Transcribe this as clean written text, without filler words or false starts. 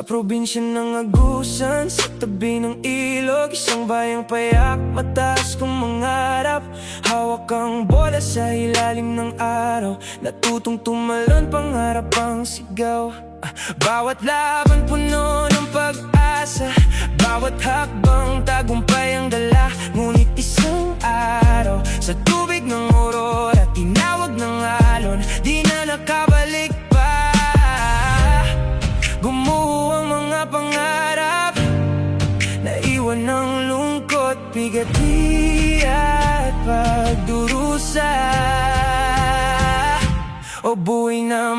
Sa probinsya ng Agusan, sa tabi ng ilog, isang bayang payak, mataas kong mangarap. Hawak ang bola sa ilalim ng araw, natutong tumalon, pangarap ang sigaw. Bawat laban puno ng pag-asa, bawat hakbang tagumpay ang dala. Ngunit isang araw, sa tubig ng Aurora, tinawag ng alon, di na nakabalik pa. Gumuho ang mga pangarap, naiwan ng lungkot, bigati at pagdurusa. O buhay na